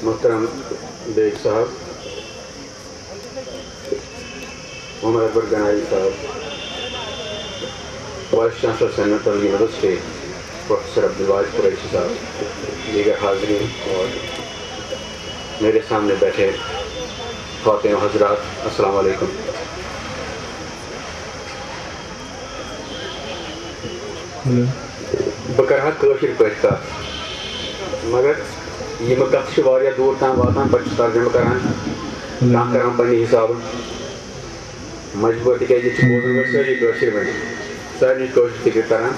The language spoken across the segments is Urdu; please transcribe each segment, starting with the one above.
محترم بیگ صاحب، عمر اکبر گنائی صاحب، vice chancellor central university professor عبدالواحد قریشی صاحب، دیگر حاضرین اور میرے سامنے بیٹھے خواتین و حضرات، السلام علیکم۔ بکرہا کٲشِر پٲٹھۍ کَتھ، مگر یِمہٕ کَتھٕ چھِ واریاہ دوٗر تام واتان، پَتہٕ چھُ ترجمہٕ کران کانٛہہ کران پنٛنہِ حِسابہٕ مجبوٗر، تِکیٛازِ ییٚتہِ چھِ بوزن وٲلۍ سٲری کٲشِر وۄنۍ، سارنٕے کٲشِر فِکر کران۔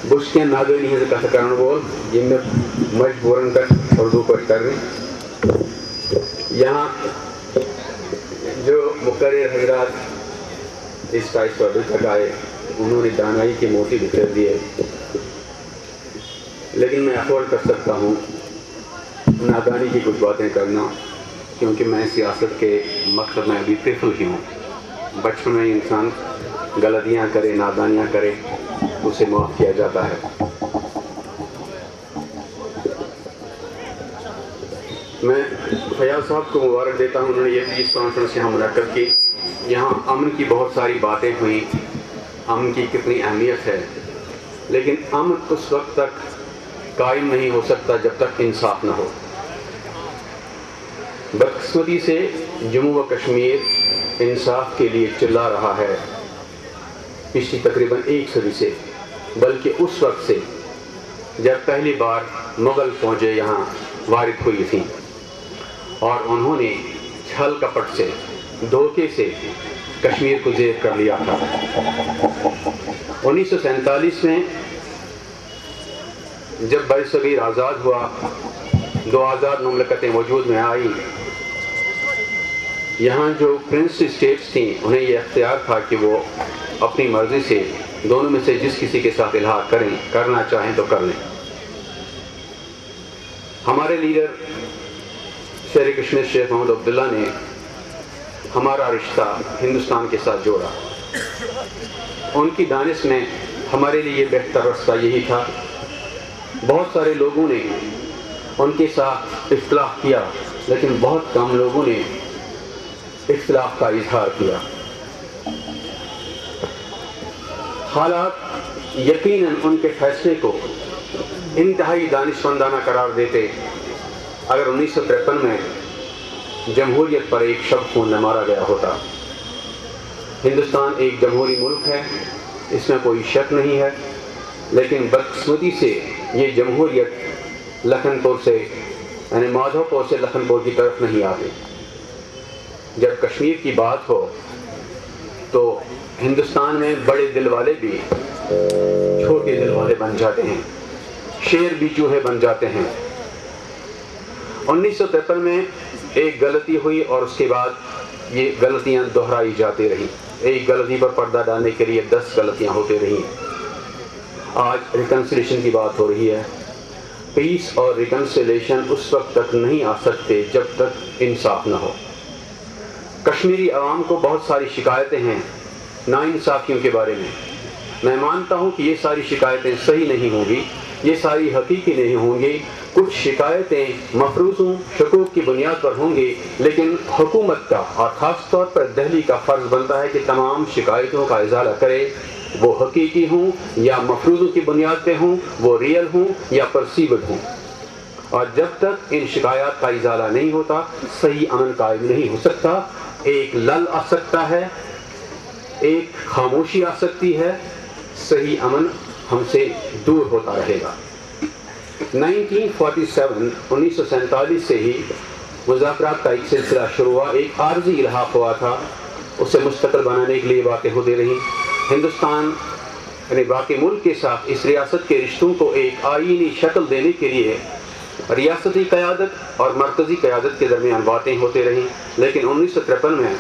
بہٕ چھُس کینٛہہ نادٲنی ہٕنٛزٕ کَتھٕ کرن وول یِم مےٚ مجبوٗرن پٮ۪ٹھ اردوٗ پٲٹھۍ کرنہِ۔ یہاں جو مقرر حضرات اس کا اس ٹاپک تک آئے، انہوں نے دانائی کے موتی بکھیر دیے، لیکن میں افورڈ کر سکتا ہوں نادانی کی کچھ باتیں کرنا، کیونکہ میں سیاست کے مقصد میں ابھی طفل ہی ہوں۔ بچپن میں انسان غلطیاں کرے، نادانیاں کرے، اسے معاف کیا جاتا ہے۔ میں فیاض صاحب کو مبارک دیتا ہوں، انہوں نے یہ پیس کانفرنس یہاں منعقد کی۔ یہاں امن کی بہت ساری باتیں ہوئیں، امن کی کتنی اہمیت ہے، لیکن امن اس وقت تک قائم نہیں ہو سکتا جب تک انصاف نہ ہو۔ بدقسمتی سے جموں و کشمیر انصاف کے لیے چلا رہا ہے پچھلی تقریباً 1 صدی سے، بلکہ اس وقت سے جب پہلی بار مغل فوجیں یہاں وارد ہوئی تھیں اور انہوں نے چھل کپٹ سے، دھوکے سے کشمیر کو زیر کر لیا تھا۔ 1947 میں جب برصغیر آزاد ہوا، 2 آزاد مملکتیں وجود میں آئی، یہاں جو پرنس اسٹیٹس تھیں انہیں یہ اختیار تھا کہ وہ اپنی مرضی سے دونوں میں سے جس کسی کے ساتھ الحاق کرنا چاہیں تو کر لیں۔ ہمارے لیڈر شیر کشمیر شیخ محمد عبداللہ نے ہمارا رشتہ ہندوستان کے ساتھ جوڑا۔ ان کی دانش میں ہمارے لیے بہتر راستہ یہی تھا۔ بہت سارے لوگوں نے ان کے ساتھ اختلاف کیا، لیکن بہت کم لوگوں نے اختلاف کا اظہار کیا۔ حالات یقیناً ان کے فیصلے کو انتہائی دانشمندانہ قرار دیتے اگر 1953 میں جمہوریت پر ایک شب خون نہ مارا گیا ہوتا۔ ہندوستان ایک جمہوری ملک ہے، اس میں کوئی شک نہیں ہے، لیکن بدقسمتی سے یہ جمہوریت لکھن پور سے، یعنی مادھو پور سے لکھن پور کی طرف نہیں آتی۔ جب کشمیر کی بات ہو تو ہندوستان میں بڑے دل والے بھی چھوٹے دل والے بن جاتے ہیں، شیر بھی چوہے بن جاتے ہیں۔ 1953 میں ایک غلطی ہوئی اور اس کے بعد یہ غلطیاں دہرائی جاتی رہیں۔ ایک غلطی پر پردہ ڈالنے کے لیے 10 غلطیاں ہوتی رہیں۔ آج ریکنسیلیشن کی بات ہو رہی ہے۔ پیس اور ریکنسیلیشن اس وقت تک نہیں آ سکتے جب تک انصاف نہ ہو۔ کشمیری عوام کو بہت ساری شکایتیں ہیں ناانصافیوں کے بارے میں۔ میں مانتا ہوں کہ یہ ساری شکایتیں صحیح نہیں ہوں گی، یہ ساری حقیقی نہیں ہوں گی، کچھ شکایتیں مفروضوں شکوک کی بنیاد پر ہوں گی، لیکن حکومت کا اور خاص طور پر دہلی کا فرض بنتا ہے کہ تمام شکایتوں کا ازالہ کرے، وہ حقیقی ہوں یا مفروضوں کی بنیاد پہ ہوں، وہ ریئل ہوں یا پرسیوڈ ہوں۔ اور جب تک ان شکایات کا ازالہ نہیں ہوتا، صحیح امن قائم نہیں ہو سکتا۔ ایک لل آ سکتا ہے، ایک خاموشی آ سکتی ہے، صحیح امن ہم سے دور ہوتا رہے گا۔ 1947 سے ہی مذاکرات کا ایک سلسلہ شروع ہوا، ایک عارضی الحاق ہوا تھا، اسے مستقل بنانے کے لیے باتیں ہوتی رہیں۔ ہندوستان یعنی باقی ملک کے ساتھ اس ریاست کے رشتوں کو ایک آئینی شکل دینے کے لیے ریاستی قیادت اور مرکزی قیادت کے درمیان باتیں ہوتے رہیں، لیکن 1953 میں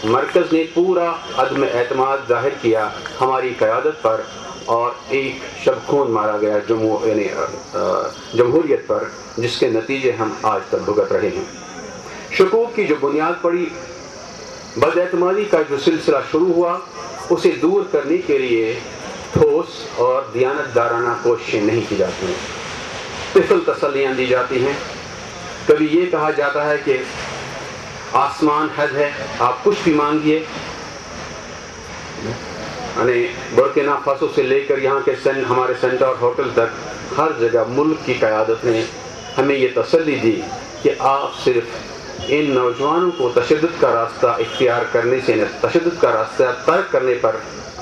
مرکز نے پورا عدم اعتماد ظاہر کیا ہماری قیادت پر اور ایک شب خون مارا گیا جمہوریت پر، جس کے نتیجے ہم آج تک بھگت رہے ہیں۔ شکوک کی جو بنیاد پڑی، بد اعتمادی کا جو سلسلہ شروع ہوا، اسے دور کرنے کے لیے ٹھوس اور دیانت دارانہ کوششیں نہیں کی جاتی ہیں، طفل تسلیاں دی جاتی ہیں، کبھی یہ کہا جاتا ہے کہ آسمان حد ہے، آپ کچھ بھی مانگیے. یعنی برکینا فاسو سے لے کر یہاں کے ہمارے سینٹر ہوٹل تک ہر جگہ ملک کی قیادت نے ہمیں یہ تسلی دی کہ آپ صرف ان نوجوانوں کو تشدد کا راستہ اختیار کرنے سے، تشدد کا راستہ ترک کرنے پر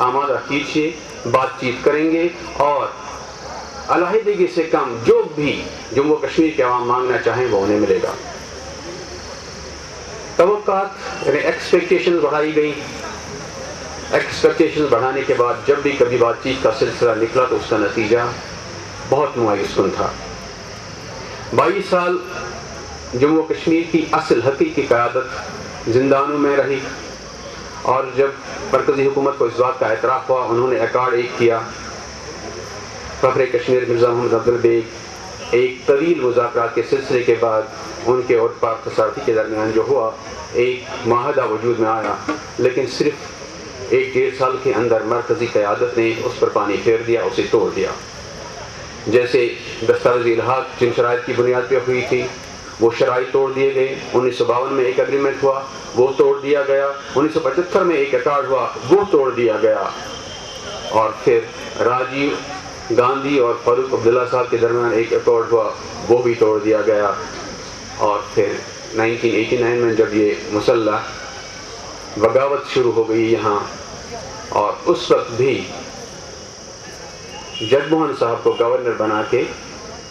آمادہ کیجیے. بات چیت کریں گے اور علیحدگی سے کم جو بھی جموں کشمیر کے عوام مانگنا چاہیں وہ انہیں ملے گا. توقعات یعنی ایکسپیکٹیشن بڑھائی گئی. ایکسپیکٹیشن بڑھانے کے بعد جب بھی کبھی بات چیت کا سلسلہ نکلا تو اس کا نتیجہ بہت مایوس کن تھا. 22 سال جموں کشمیر کی اصل حقیقی قیادت زندانوں میں رہی، اور جب مرکزی حکومت کو اس بات کا اعتراف ہوا، انہوں نے ایکارڈ ایک کیا. فخر کشمیر مرزا محمد عبدل بیگ ایک طویل مذاکرات کے سلسلے کے بعد ان کے اور پاک تصارفی کے درمیان جو ہوا ایک معاہدہ وجود میں آیا، لیکن صرف 1-1.5 سال کے اندر مرکزی قیادت نے اس پر پانی پھیر دیا، اسے توڑ دیا. جیسے دستاویز الحاق جن شرائط کی بنیاد پہ ہوئی تھی وہ شرائط توڑ دیے گئے. 1952 میں ایک اگریمنٹ ہوا، وہ توڑ دیا گیا. 1975 میں ایک ایکارڈ ہوا، وہ توڑ دیا گیا. اور پھر راجیو گاندھی اور فاروق عبداللہ صاحب کے درمیان ایک ایکارڈ ہوا، وہ بھی توڑ دیا گیا. اور پھر 1989 میں جب یہ مسلح بغاوت شروع ہو گئی یہاں، اور اس وقت بھی جگموہن صاحب کو گورنر بنا کے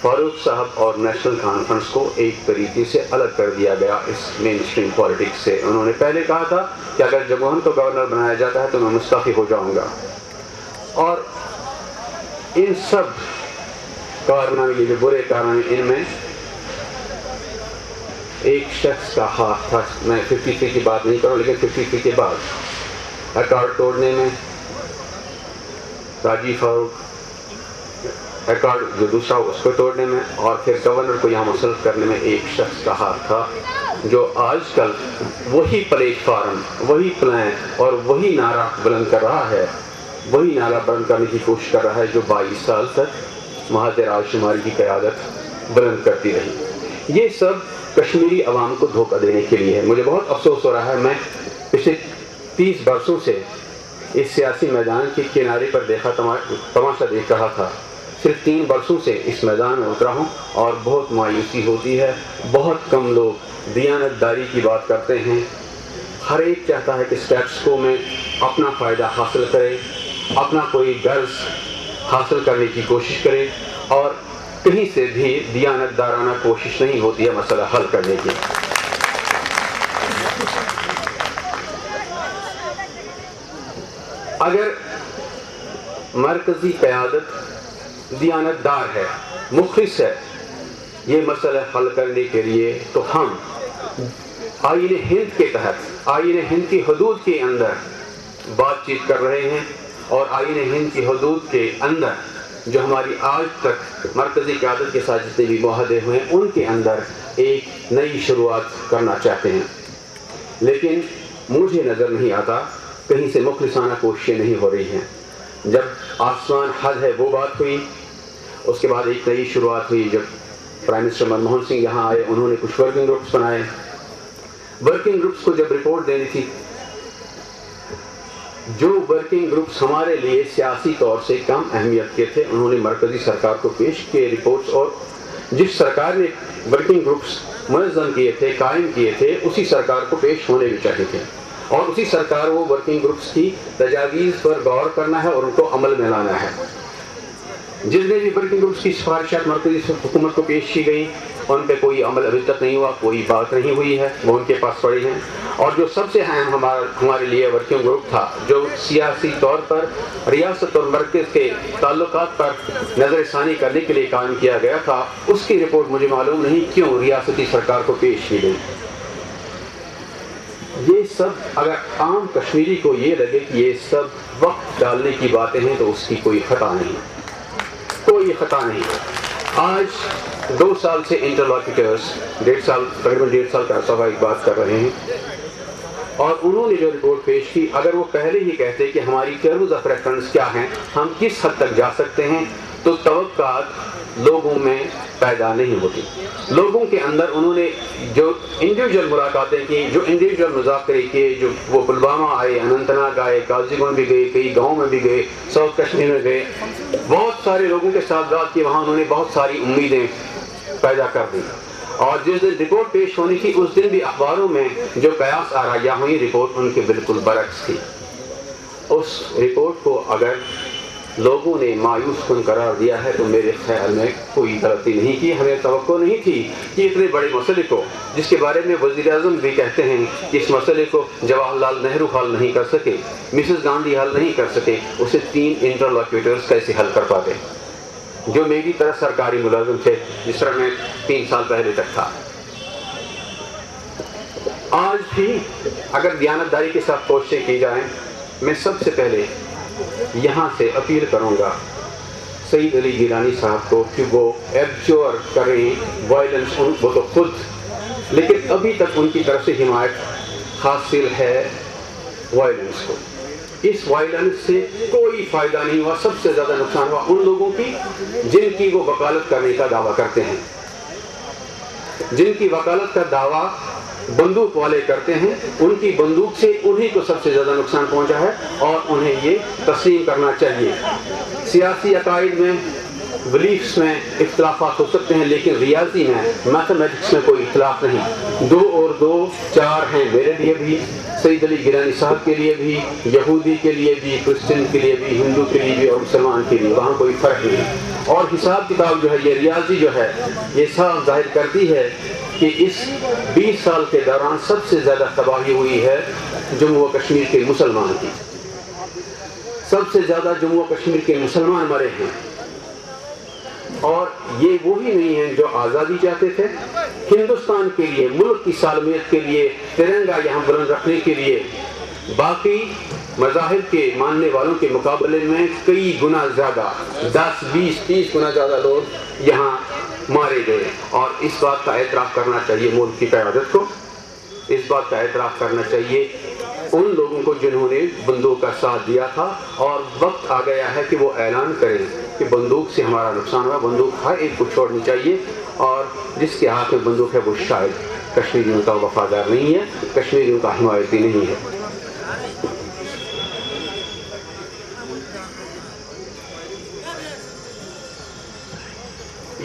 فاروق صاحب اور نیشنل کانفرنس کو ایک طریقے سے الگ کر دیا گیا اس مین اسٹریم پالیٹکس سے. انہوں نے پہلے کہا تھا کہ اگر جگموہن کو گورنر بنایا جاتا ہے تو میں مستعفی ہو جاؤں گا. اور ان سب کارنامے جو برے کارنامے، ان میں ایک شخص کا ہاتھ تھا. میں 53 کی بات نہیں کروں، لیکن 53 کے بعد ایکارڈ توڑنے میں راجی فاروق، ایکارڈ جو دوسرا اس کو توڑنے میں، اور پھر گورنر کو یہاں مسلط کرنے میں ایک شخص کا ہاتھ تھا، جو آج کل وہی پلیٹ فارم، وہی پلان اور وہی نعرہ بلند کر رہا ہے، وہی نعرہ بلند کرنے کی کوشش کر رہا ہے جو 22 سال تک مہاتما راج شماری کی قیادت بلند کرتی رہی. یہ سب کشمیری عوام کو دھوکہ دینے کے لیے ہے. مجھے بہت افسوس ہو رہا ہے، میں پچھلے 30 برسوں سے اس سیاسی میدان کے کنارے پر تماشا دیکھ رہا تھا. صرف 3 برسوں سے اس میدان میں اترا ہوں اور بہت مایوسی ہوتی ہے. بہت کم لوگ دیانت داری کی بات کرتے ہیں. ہر ایک چاہتا ہے کہ اسٹیٹس کو میں اپنا فائدہ حاصل کرے، اپنا کوئی غرض حاصل کرنے کی کوشش کرے، اور کہیں سے بھی دیانت دارانہ کوشش نہیں ہوتی ہے مسئلہ حل کرنے کی. اگر مرکزی قیادت دیانت دار ہے، مخلص ہے یہ مسئلہ حل کرنے کے لیے، تو ہم آئین ہند کے تحت، آئین ہند کی حدود کے اندر بات چیت کر رہے ہیں، اور آئین ہند کی حدود کے اندر جو ہماری آج تک مرکزی قیادت کے ساتھ جتنے بھی معاہدے ہوئے ہیں ان کے اندر ایک نئی شروعات کرنا چاہتے ہیں. لیکن مجھے نظر نہیں آتا کہیں سے مخلصانہ کوششیں نہیں ہو رہی ہیں. جب آسمان حد ہے وہ بات ہوئی، اس کے بعد ایک نئی شروعات ہوئی جب پرائم منسٹر منموہن سنگھ یہاں آئے. انہوں نے کچھ ورکنگ گروپس بنائے. ورکنگ گروپس کو جب رپورٹ دینی تھی، جو ورکنگ گروپس ہمارے لیے سیاسی طور سے کم اہمیت کے تھے انہوں نے مرکزی سرکار کو پیش کیے رپورٹس، اور جس سرکار نے ورکنگ گروپس منظم کیے تھے، قائم کیے تھے، اسی سرکار کو پیش ہونے بھی چاہیے تھے، اور اسی سرکار وہ ورکنگ گروپس کی تجاویز پر غور کرنا ہے اور ان کو عمل میں لانا ہے. جتنے بھی ورکنگ گروپس کی سفارشات مرکزی حکومت کو پیش کی گئی ان پہ کوئی عمل ابھی تک نہیں ہوا، کوئی بات نہیں ہوئی ہے، وہ ان کے پاس پڑی ہیں. اور جو سب سے اہم ہمارے لیے ورکنگ گروپ تھا، جو سیاسی طور پر ریاست اور مرکز کے تعلقات پر نظر ثانی کرنے کے لیے قائم کیا گیا تھا، اس کی رپورٹ مجھے معلوم نہیں کیوں ریاستی سرکار کو پیش کی گئی. یہ سب اگر عام کشمیری کو یہ لگے کہ یہ سب وقت ڈالنے کی باتیں ہیں تو اس کی کوئی خطا نہیں، کوئی خطا نہیں. آج 2 سال سے انٹرلاکیٹرز تقریباً 1.5 سال کا عرصہ بات کر رہے ہیں، اور انہوں نے جو رپورٹ پیش کی، اگر وہ پہلے ہی کہتے کہ ہماری ٹرمز آف ریفرنس کیا ہیں، ہم کس حد تک جا سکتے ہیں، تو توقعات لوگوں میں پیدا نہیں ہوتی. لوگوں کے اندر انہوں نے جو انڈیویجول ملاقاتیں کی, جو انڈیویجول مذاکرے کیے, جو وہ پلوامہ آئے, اننت ناگ آئے, قاضی گنج بھی گئے, کئی گاؤں میں بھی گئے, ساؤتھ کشمیر میں گئے, بہت سارے لوگوں کے ساتھ بات کی, وہاں انہوں نے بہت ساری امیدیں پیدا کر دی. اور جس دن رپورٹ پیش ہونی تھی اس دن بھی اخباروں میں جو قیاس آرائیاں ہوئی, رپورٹ ان کے بالکل برعکس تھی. اس رپورٹ کو اگر لوگوں نے مایوس کن قرار دیا ہے تو میرے خیال میں کوئی غلطی نہیں کی. ہمیں توقع نہیں تھی کہ اتنے بڑے مسئلے کو, جس کے بارے میں وزیر اعظم بھی کہتے ہیں کہ اس مسئلے کو جواہر لال نہرو حل نہیں کر سکے, مسز گاندھی حل نہیں کر سکے, اسے 3 انٹرلاکیوٹرز کیسے حل کر پاتے, جو میری طرح سرکاری ملازم تھے, جس طرح میں 3 سال پہلے تک تھا. آج بھی اگر دیانتداری کے ساتھ کوششیں کی جائیں, میں سب سے پہلے یہاں سے اپیل کروں گا سعید علی گیلانی صاحب کو کہ وہ ایبچور کریں وائلنس, وہ تو خود, لیکن ابھی تک ان کی طرف سے حمایت حاصل ہے وائلنس کو. اس وائلنس سے کوئی فائدہ نہیں ہوا, سب سے زیادہ نقصان ہوا ان لوگوں کی جن کی وہ وکالت کرنے کا دعویٰ کرتے ہیں, جن کی وکالت کا دعویٰ بندوق والے کرتے ہیں. ان کی بندوق سے انہی کو سب سے زیادہ نقصان پہنچا ہے اور انہیں یہ تسلیم کرنا چاہیے. سیاسی عقائد میں, بلیفس میں اختلافات ہو سکتے ہیں, لیکن ریاضی میں, میتھمیٹکس میں کوئی اختلاف نہیں. 2 اور 2 4 ہیں, میرے لیے بھی, سعید علی گیلانی صاحب کے لیے بھی, یہودی کے لیے بھی, کرسچن کے لیے بھی, ہندو کے لیے بھی اور مسلمان کے لیے, وہاں کوئی فرق نہیں. اور حساب کتاب جو ہے, یہ ریاضی جو ہے, یہ صاف ظاہر کرتی ہے کہ اس 20 سال کے دوران سب سے زیادہ تباہی ہوئی ہے جموں و کشمیر کے مسلمان کی. سب سے زیادہ جموں و کشمیر کے مسلمان مرے ہیں. اور یہ وہی نہیں ہیں جو آزادی چاہتے تھے. ہندوستان کے لیے, ملک کی سالمیت کے لیے, ترنگا یہاں بلند رکھنے کے لیے باقی مذاہب کے ماننے والوں کے مقابلے میں کئی گنا زیادہ, 10 20 30 گنا زیادہ لوگ یہاں مارے گئے. اور اس بات کا اعتراف کرنا چاہیے ملک کی قیادت کو, اس بات کا اعتراف کرنا چاہیے ان لوگوں کو جنہوں نے بندوق کا ساتھ دیا تھا. اور وقت آ گیا ہے کہ وہ اعلان کریں کہ بندوق سے ہمارا نقصان ہوا. بندوق ہر ایک کو چھوڑنی چاہیے, اور جس کے ہاتھ میں بندوق ہے وہ شاید کشمیریوں کا وفادار نہیں ہے, کشمیریوں کا حمایتی نہیں ہے.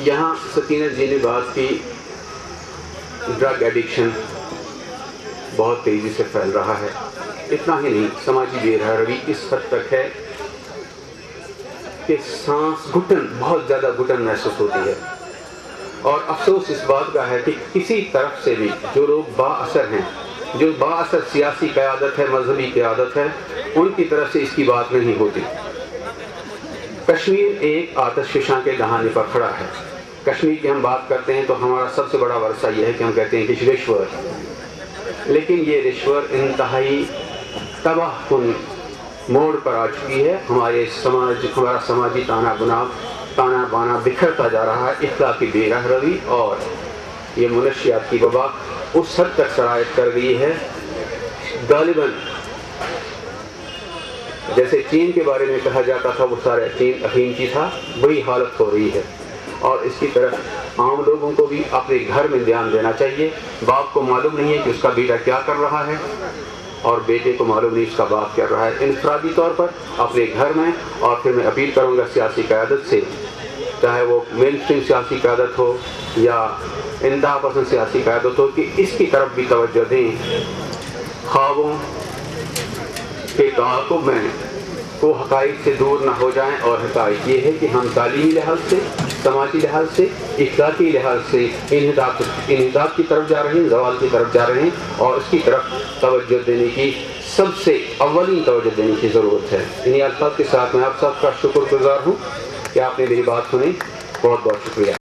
یہاں سکینہ جی نے بات کی, ڈرگ ایڈکشن بہت تیزی سے پھیل رہا ہے. اتنا ہی نہیں, سماجی بے روی اس حد تک ہے کہ سانس گھٹن, بہت زیادہ گھٹن محسوس ہوتی ہے. اور افسوس اس بات کا ہے کہ کسی طرف سے بھی جو لوگ با اثر ہیں, جو با اثر سیاسی قیادت ہے, مذہبی قیادت ہے, ان کی طرف سے اس کی بات نہیں ہوتی. کشمیر ایک آتش فشاں کے دہانے پر کھڑا ہے. کشمیر کی ہم بات کرتے ہیں تو ہمارا سب سے بڑا ورثہ یہ ہے کہ ہم کہتے ہیں کہ رشوت, لیکن یہ رشوت انتہائی تباہ کن موڑ پر آ چکی ہے. ہمارا سماجی تانا بانا بکھرتا جا رہا ہے. اخلاقی بے روی اور یہ منشیات کی وبا اس حد تک سرایت کر گئی ہے. غالباً جیسے چین کے بارے میں کہا جاتا تھا وہ سارا چین افیمچی تھا, وہی حالت ہو رہی ہے. اور اس کی طرف عام لوگوں کو بھی اپنے گھر میں دھیان دینا چاہیے. باپ کو معلوم نہیں ہے کہ اس کا بیٹا کیا کر رہا ہے, اور بیٹے کو معلوم نہیں اس کا باپ کر رہا ہے. انفرادی طور پر اپنے گھر میں, اور پھر میں اپیل کروں گا سیاسی قیادت سے, چاہے وہ مین اسٹریم سیاسی قیادت ہو یا انتہا پسند سیاسی قیادت ہو, کہ اس کی طرف بھی توجہ دیں. خوابوں کے تعاقب میں کو حقائق سے دور نہ ہو جائیں. اور حقائق یہ ہے کہ ہم تعلیمی لحاظ سے, سماجی لحاظ سے, اخلاقی لحاظ سے انحطاط کی طرف جا رہے ہیں, زوال کی طرف جا رہے ہیں. اور اس کی طرف توجہ دینے کی, سب سے اولین توجہ دینے کی ضرورت ہے. انہی الفاظ کے ساتھ میں آپ سب کا شکر گزار ہوں کہ آپ نے میری بات سنی. بہت بہت شکریہ.